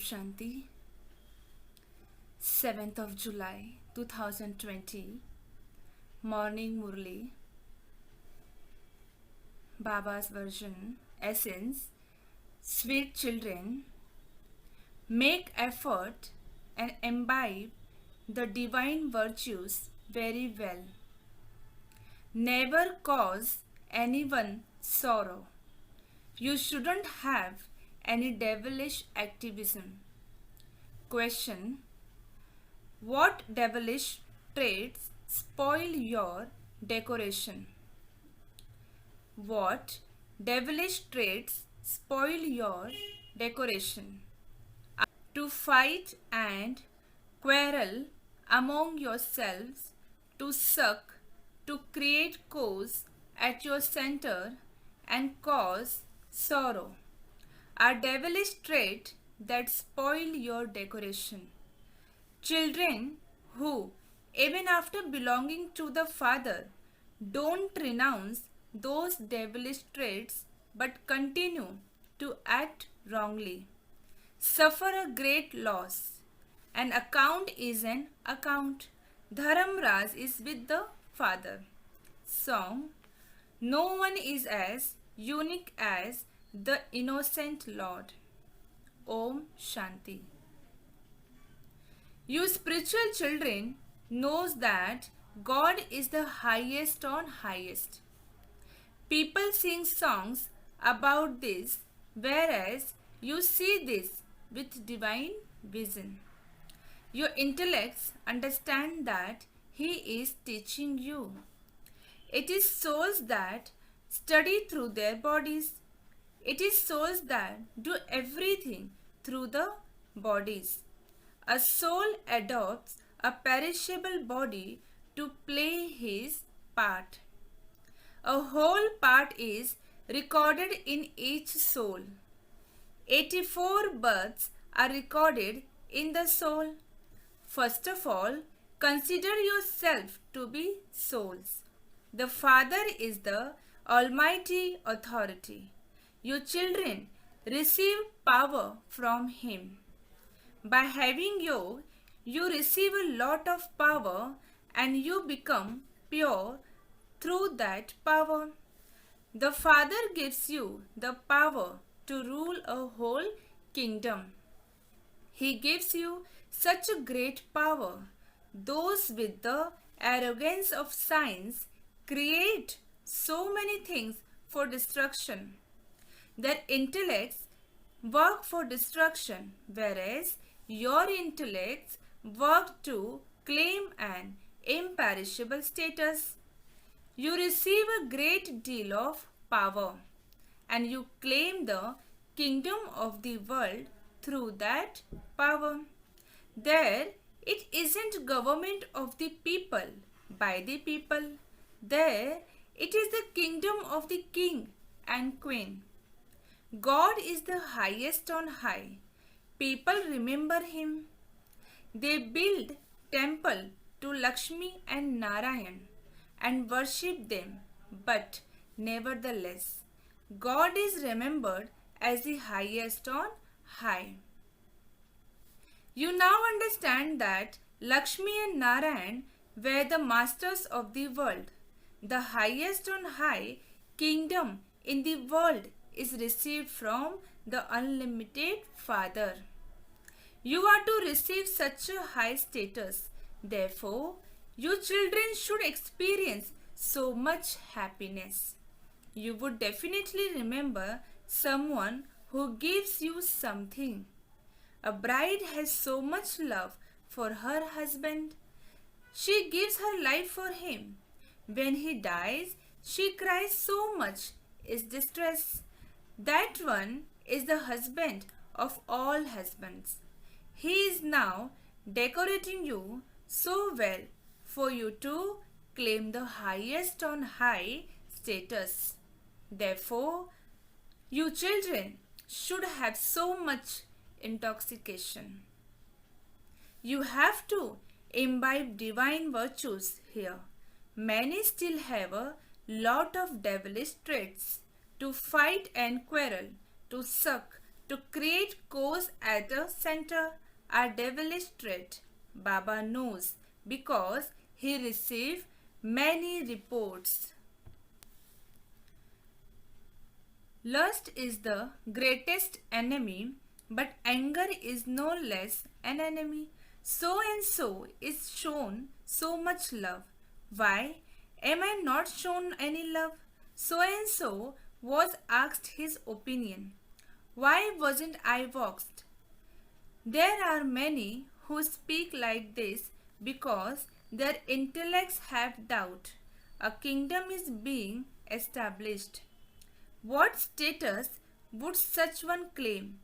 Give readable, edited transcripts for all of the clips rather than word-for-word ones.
Shanti. 7th of July 2020. Morning Murli. Baba's version. Essence. Sweet children, make effort and imbibe the divine virtues very well. Never cause anyone sorrow. You shouldn't have any devilish activism. Question: what devilish traits spoil your decoration? What devilish traits spoil your decoration? To fight and quarrel among yourselves, to suck, to create cause at your center and cause sorrow, are devilish traits that spoil your decoration. Children who, even after belonging to the Father, don't renounce those devilish traits but continue to act wrongly, suffer a great loss. An account is an account. Dharamraj is with the Father. Song: no one is as unique as the innocent Lord. Om Shanti. You spiritual children knows that God is the highest on highest. People sing songs about this, whereas you see this with divine vision. Your intellects understand that He is teaching you. It is souls that study through their bodies. It is souls that do everything through the bodies. A soul adopts a perishable body to play his part. A whole part is recorded in each soul. 84 births are recorded in the soul. First of all, consider yourself to be souls. The Father is the Almighty Authority. You children receive power from Him. By having yoga, you receive a lot of power and you become pure through that power. The Father gives you the power to rule a whole kingdom. He gives you such a great power. Those with the arrogance of science create so many things for destruction. Their intellects work for destruction, whereas your intellects work to claim an imperishable status. You receive a great deal of power and you claim the kingdom of the world through that power. There it isn't government of the people by the people. There it is the kingdom of the king and queen. God is the highest on high. People remember Him. They build temple to Lakshmi and Narayan and worship them, but nevertheless, God is remembered as the highest on high. You now understand that Lakshmi and Narayan were the masters of the world. The highest on high kingdom in the world is received from the unlimited Father. You are to receive such a high status. Therefore, you children should experience so much happiness. You would definitely remember someone who gives you something. A bride has so much love for her husband. She gives her life for him. When he dies, she cries so much, is distress. That one is the husband of all husbands. He is now decorating you so well for you to claim the highest on high status. Therefore, you children should have so much intoxication. You have to imbibe divine virtues here. Many still have a lot of devilish traits. To fight and quarrel, to suck, to create cause at the center are devilish trait. Baba knows because he received many reports. Lust is the greatest enemy, but anger is no less an enemy. So and so is shown so much love. Why am I not shown any love? So and so was asked his opinion. Why wasn't I vexed? There are many who speak like this because their intellects have doubt. A kingdom is being established. What status would such one claim?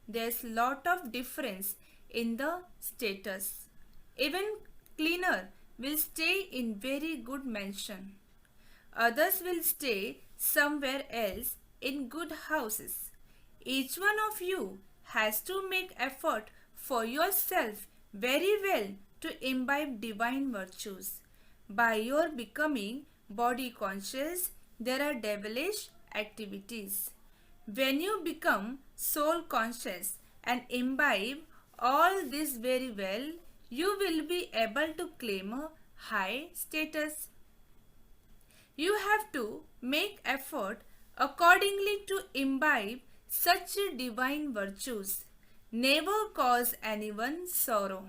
There's lot of difference in the status. Even cleaner will stay in very good mansion. Others will stay somewhere else in good houses. Each one of you has to make effort for yourself very well to imbibe divine virtues. By your becoming body conscious, there are devilish activities. When you become soul conscious and imbibe all this very well, you will be able to claim a high status. You have to make effort accordingly to imbibe such divine virtues. Never cause anyone sorrow.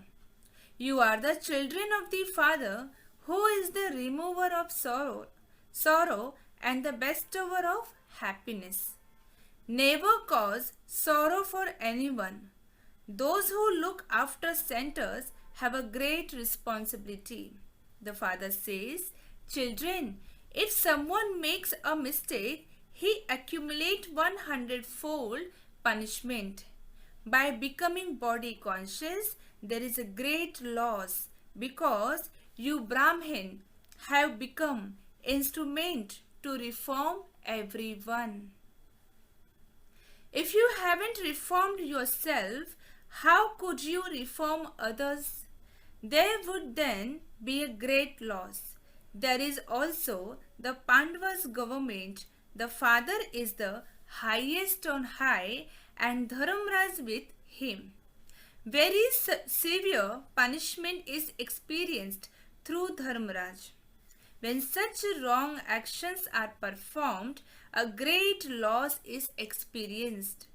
You are the children of the Father who is the remover of sorrow and the bestower of happiness. Never cause sorrow for anyone. Those who look after centers have a great responsibility. The Father says, children, if someone makes a mistake, he accumulates 100-fold punishment. By becoming body conscious, there is a great loss because you Brahmin have become instrument to reform everyone. If you haven't reformed yourself, how could you reform others? There would then be a great loss. There is also the Pandavas' government. The father is the highest on high and Dharamraj with him. Very severe punishment is experienced through Dharmaraj. When such wrong actions are performed, a great loss is experienced.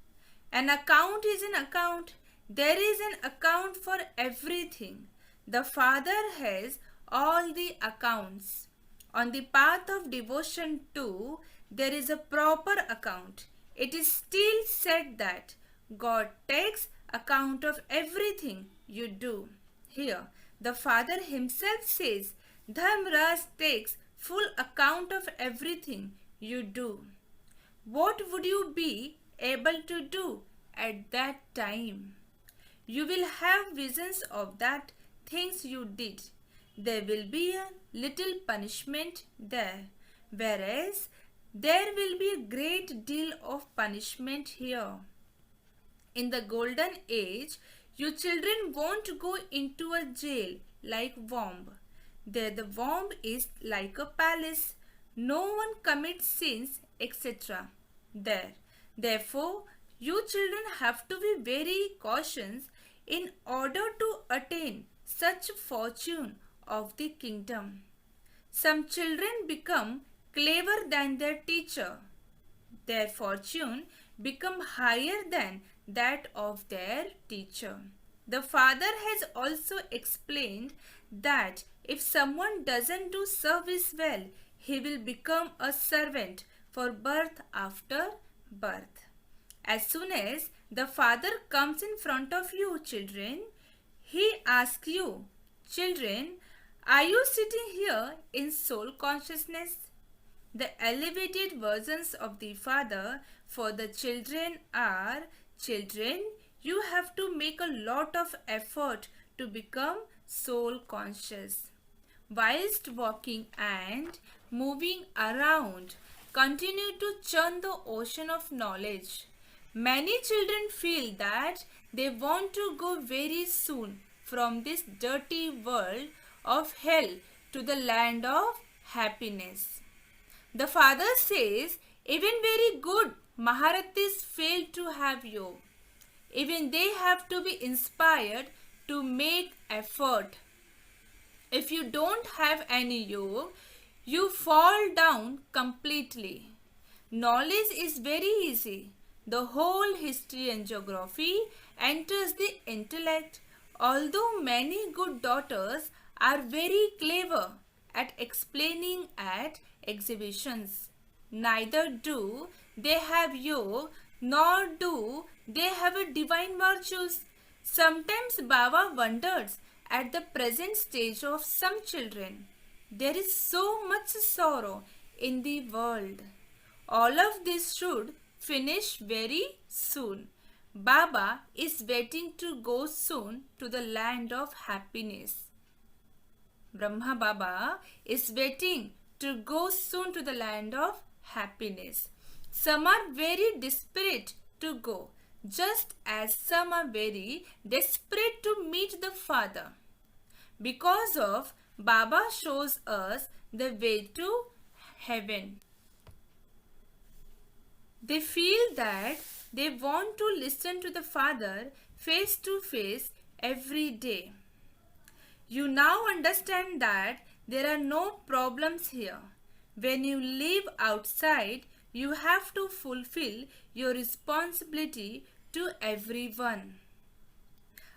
An account is an account. There is an account for everything. The Father has all the accounts. On the path of devotion too, there is a proper account. It is still said that God takes account of everything you do. Here, the Father himself says, Dharmaraj takes full account of everything you do. What would you be able to do at that time? You will have visions of that things you did. There will be a little punishment there, whereas there will be a great deal of punishment here. In the golden age, you children won't go into a jail like womb. There the womb is like a palace. No one commits sins, etc. There. Therefore, you children have to be very cautious in order to attain such fortune of the kingdom. Some children become clever than their teacher. Their fortune become higher than that of their teacher. The Father has also explained that if someone doesn't do service well, he will become a servant for birth after birth. As soon as the Father comes in front of you, children, he asks you, children, are you sitting here in soul consciousness? The elevated versions of the Father for the children are, children, you have to make a lot of effort to become soul conscious. Whilst walking and moving around, continue to churn the ocean of knowledge. Many children feel that they want to go very soon from this dirty world of hell to the land of happiness. The Father says, even very good Maharathis fail to have yoga. Even they have to be inspired to make effort. If you don't have any yog, you fall down completely. Knowledge is very easy. The whole history and geography enters the intellect. Although many good daughters are very clever at explaining at exhibitions, neither do they have yoga nor do they have a divine virtues. Sometimes Baba wonders at the present stage of some children. There is so much sorrow in the world. All of this should finish very soon. Baba is waiting to go soon to the land of happiness. Brahma Baba is waiting to go soon to the land of happiness. Some are very desperate to go, just as some are very desperate to meet the Father. Because of Baba shows us the way to heaven. They feel that they want to listen to the Father face to face every day. You now understand that there are no problems here. When you live outside, you have to fulfill your responsibility to everyone.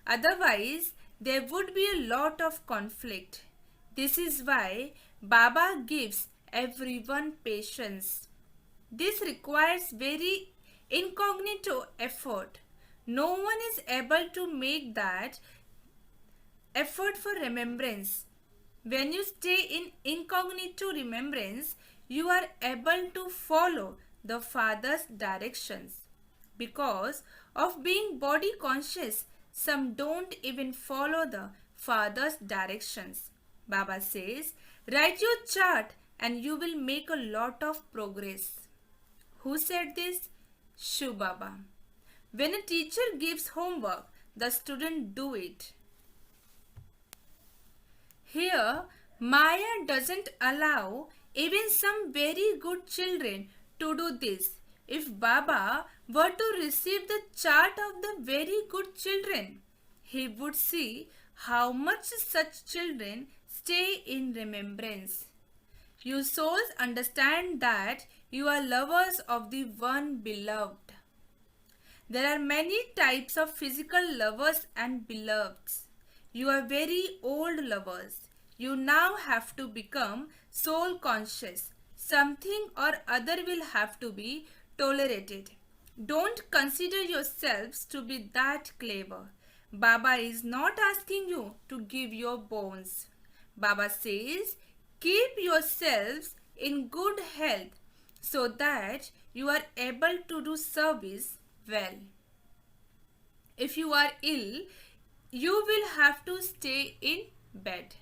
Otherwise, there would be a lot of conflict. This is why Baba gives everyone patience. This requires very incognito effort. No one is able to make that effort for remembrance. When you stay in incognito remembrance, you are able to follow the Father's directions. Because of being body conscious, some don't even follow the Father's directions. Baba says, write your chart and you will make a lot of progress. Who said this? Shiv Baba. When a teacher gives homework, the student do it. Here, Maya doesn't allow even some very good children to do this. If Baba were to receive the chart of the very good children, he would see how much such children stay in remembrance. You souls understand that you are lovers of the one beloved. There are many types of physical lovers and beloveds. You are very old lovers. You now have to become soul conscious. Something or other will have to be tolerated. Don't consider yourselves to be that clever. Baba is not asking you to give your bones. Baba says, keep yourselves in good health so that you are able to do service well. If you are ill, you will have to stay in bed.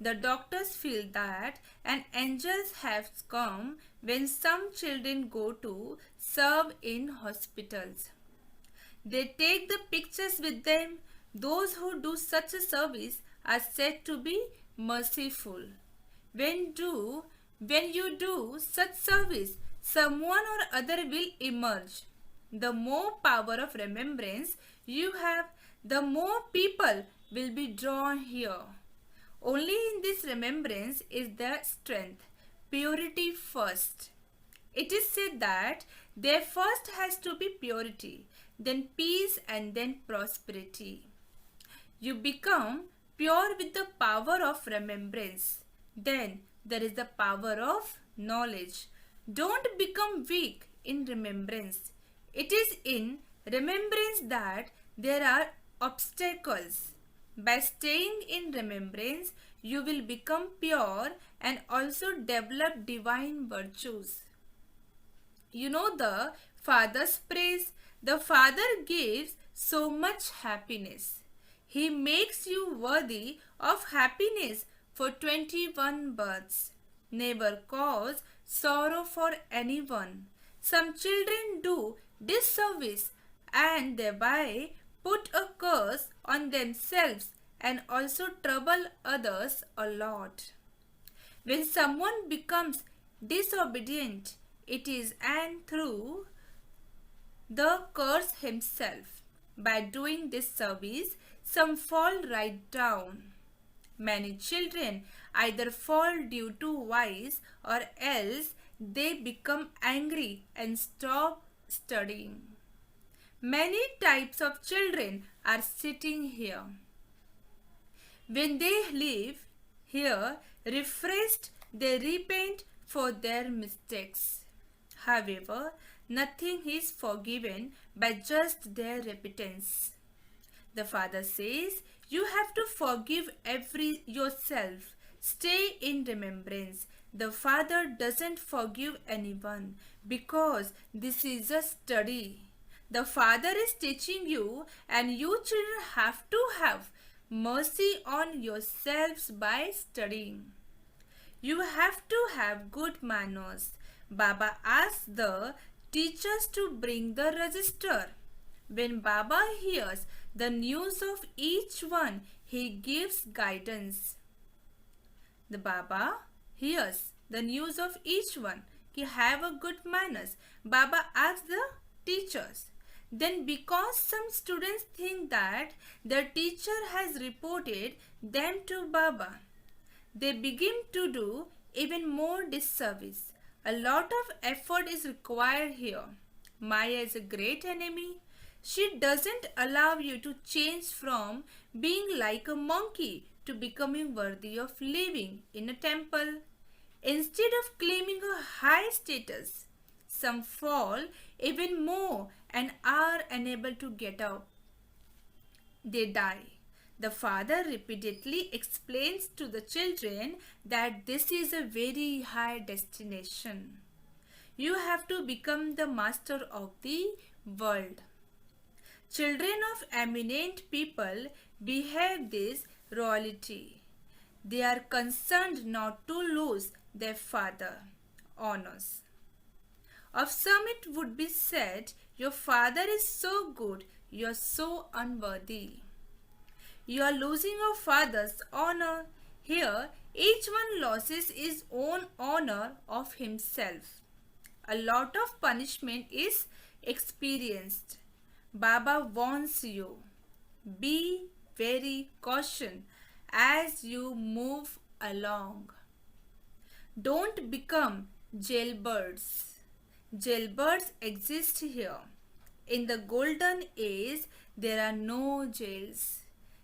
The doctors feel that an angel has come when some children go to serve in hospitals. They take the pictures with them. Those who do such a service are said to be merciful. When you do such service, someone or other will emerge. The more power of remembrance you have, the more people will be drawn here. Only in this remembrance is the strength. Purity first. It is said that there first has to be purity, then peace, and then prosperity. You become pure with the power of remembrance. Then there is the power of knowledge. Don't become weak in remembrance. It is in remembrance that there are obstacles. By staying in remembrance, you will become pure and also develop divine virtues. You know the Father's praise. The Father gives so much happiness. He makes you worthy of happiness for 21 births. Never cause sorrow for anyone. Some children do disservice and thereby put a curse on themselves and also trouble others a lot. When someone becomes disobedient, it is and through the curse himself. By doing this service, some fall right down. Many children either fall due to vice or else they become angry and stop studying. Many types of children are sitting here. When they leave here refreshed, they repent for their mistakes. However, nothing is forgiven by just their repentance. The Father says, you have to forgive every yourself. Stay in remembrance. The Father doesn't forgive anyone because this is a study. The Father is teaching you, and you children have to have mercy on yourselves by studying. You have to have good manners. Baba asked the teachers to bring the register. When Baba hears the news of each one, he gives guidance. The Baba hears the news of each one. He have a good manners. Baba asks the teachers. Then because some students think that the teacher has reported them to Baba, they begin to do even more disservice. A lot of effort is required here. Maya is a great enemy. She doesn't allow you to change from being like a monkey to becoming worthy of living in a temple. Instead of claiming a high status, some fall even more and are unable to get up. They die. The father repeatedly explains to the children that this is a very high destination. You have to become the master of the world. Children of eminent people behave this royalty. They are concerned not to lose their father honors. Of some it would be said, your father is so good, you are so unworthy. You are losing your father's honor. Here, each one loses his own honor of himself. A lot of punishment is experienced. Baba warns you. Be very cautious as you move along. Don't become jailbirds. Jailbirds exist here. In the golden age, there are no jails.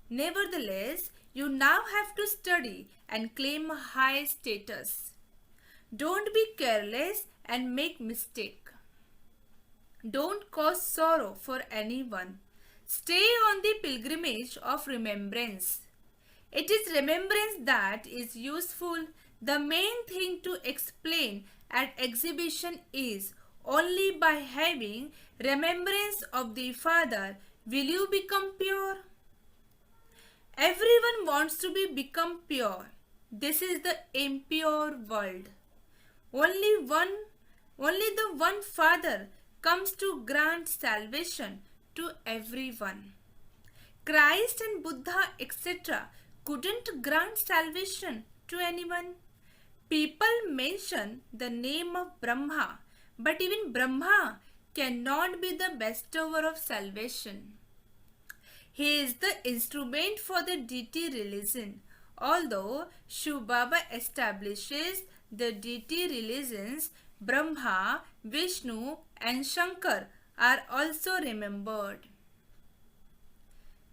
Nevertheless, you now have to study and claim a high status. Don't be careless and make mistake. Don't cause sorrow for anyone. Stay on the pilgrimage of remembrance. It is remembrance that is useful. The main thing to explain at exhibition is only by having remembrance of the Father will you become pure. Everyone wants to become pure. This is the impure world. Only the one Father comes to grant salvation to everyone. Christ and Buddha, etc., couldn't grant salvation to anyone. People mention the name of Brahma, but even Brahma cannot be the bestower of salvation. He is the instrument for the deity religion. Although Shiv Baba establishes the deity religions, Brahma, Vishnu and Shankar are also remembered.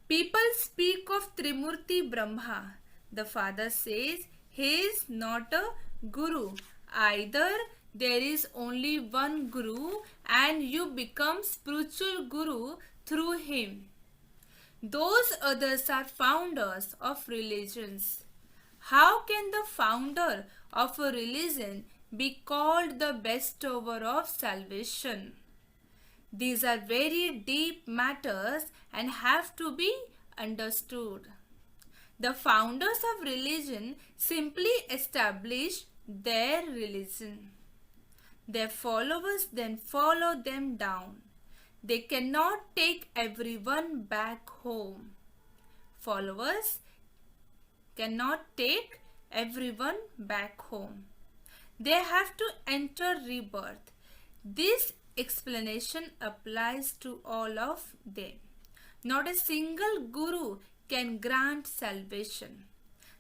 People speak of Trimurti Brahma. The Father says he is not a guru. Either there is only one guru and you become spiritual guru through him. Those others are founders of religions. How can the founder of a religion be called the bestower of salvation? These are very deep matters and have to be understood. The founders of religion simply establish their religion. Their followers then follow them down. They cannot take everyone back home. Followers cannot take everyone back home. They have to enter rebirth. This explanation applies to all of them. Not a single guru can grant salvation.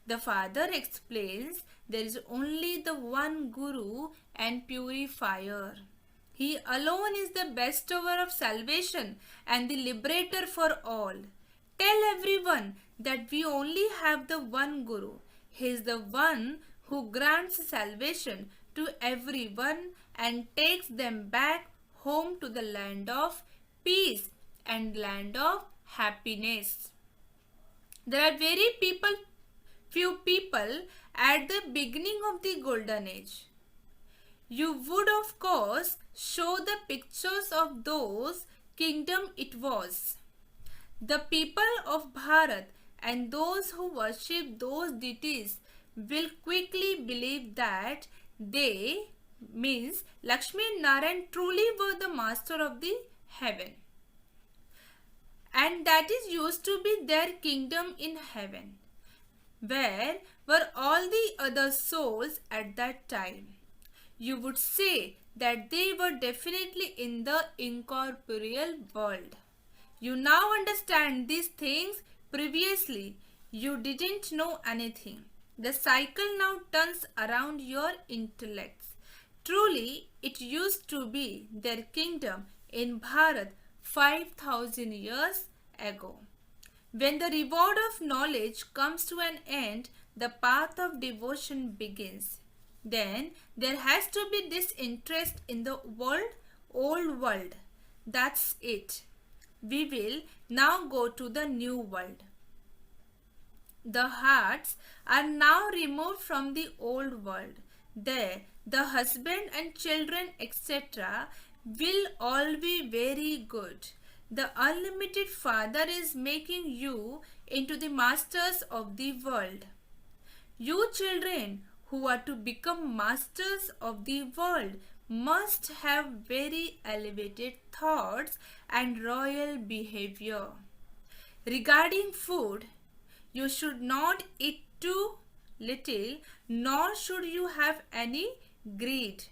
The Father explains there is only the one Guru and purifier. He alone is the bestower of salvation and the liberator for all. Tell everyone that we only have the one Guru. He is the one who grants salvation to everyone and takes them back home to the land of peace and land of happiness. There are few people at the beginning of the golden age. You would of course show the pictures of those kingdom it was. The people of Bharat and those who worship those deities will quickly believe that they, means Lakshmi and Narayan, truly were the master of the heaven. And that is used to be their kingdom in heaven. Where were all the other souls at that time? You would say that they were definitely in the incorporeal world. You now understand these things. Previously, you didn't know anything. The cycle now turns around your intellects. Truly, it used to be their kingdom in Bharat 5,000 years ago. When the reward of knowledge comes to an end, the path of devotion begins. Then there has to be disinterest in the old world. That's it. We will now go to the new world. The hearts are now removed from the old world. There, the husband and children, etc., will all be very good. The unlimited Father is making you into the masters of the world. You children who are to become masters of the world must have very elevated thoughts and royal behavior. Regarding food, you should not eat too little, nor should you have any greed.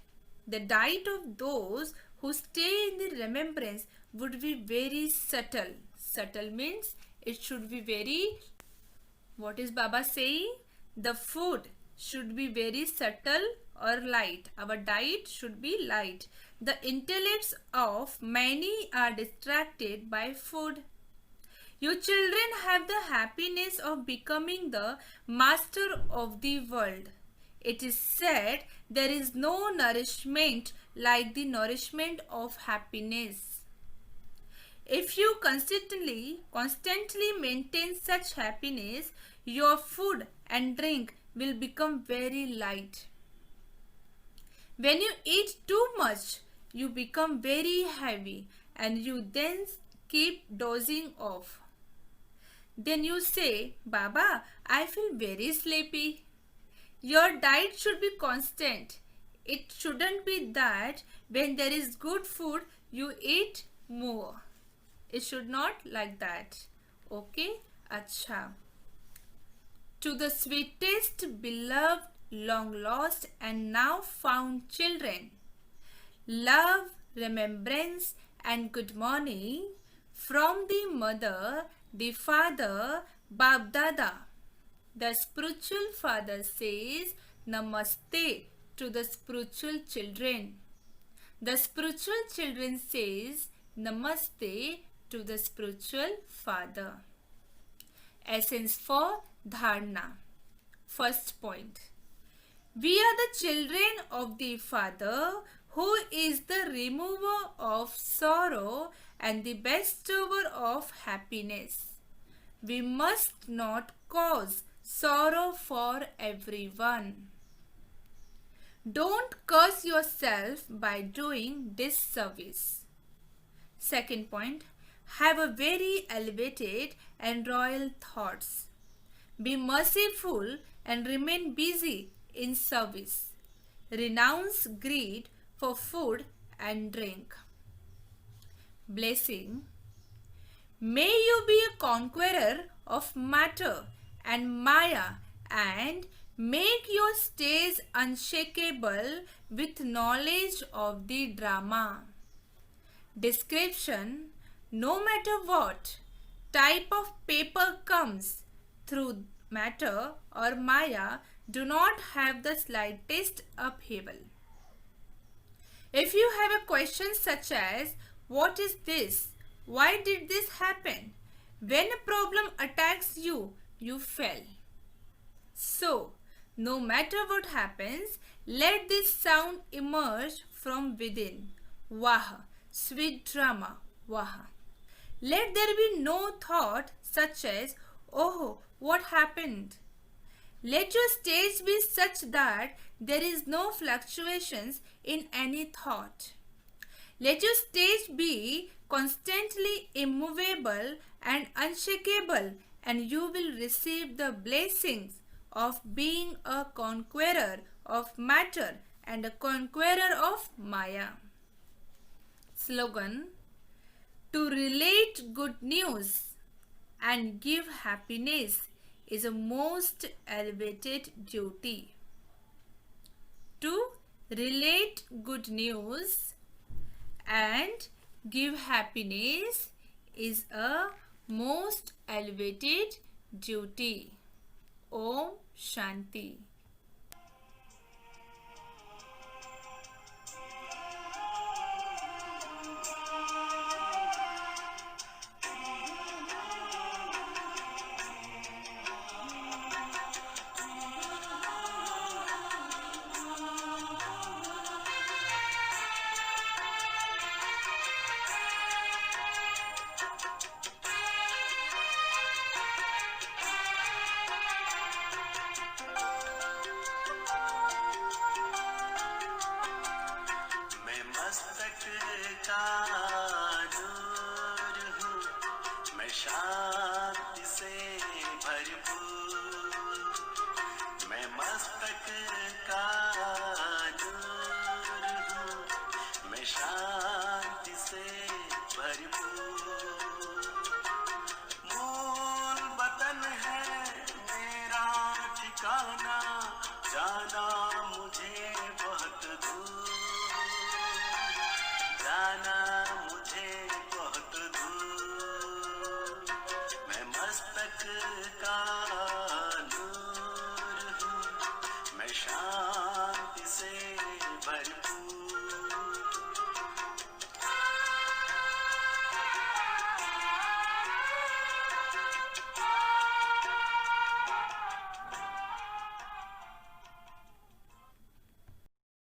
The diet of those who stay in the remembrance would be very subtle. Subtle means it should be very, what is Baba saying? The food should be very subtle or light. Our diet should be light. The intellects of many are distracted by food. You children have the happiness of becoming the master of the world. It is said there is no nourishment like the nourishment of happiness. If you constantly maintain such happiness, your food and drink will become very light. When you eat too much, you become very heavy and you then keep dozing off. Then you say, Baba, I feel very sleepy. Your diet should be constant. It shouldn't be that when there is good food, you eat more. It should not like that. Okay? Acha. To the sweetest, beloved, long lost and now found children, love, remembrance and good morning from the mother, the father, Bab Dada. The spiritual father says Namaste to the spiritual children. The spiritual children says Namaste to the spiritual father. Essence for Dharna. First point. We are the children of the Father who is the remover of sorrow and the bestower of happiness. We must not cause sorrow for everyone. Don't curse yourself by doing disservice. Second point, have a very elevated and royal thoughts. Be merciful and remain busy in service. Renounce greed for food and drink. Blessing. May you be a conqueror of matter and Maya and make your stays unshakable with knowledge of the drama. Description. No matter what, type of paper comes through matter or Maya do not have the slightest upheaval. If you have a question such as, what is this? Why did this happen? When a problem attacks you, you fail. So, no matter what happens, let this sound emerge from within. Wah, sweet drama, wah. Let there be no thought such as, oh, what happened? Let your stage be such that there is no fluctuations in any thought. Let your stage be constantly immovable and unshakable, and you will receive the blessings of being a conqueror of matter and a conqueror of Maya. Slogan: to relate good news and give happiness is a most elevated duty. To relate good news and give happiness is a most elevated duty. Om Shanti. शांति से भरपूर, मैं मस्तक का नूर हूँ, मैं शांति से भरपूर। मूल वतन है मेरा ठिकाना, जाना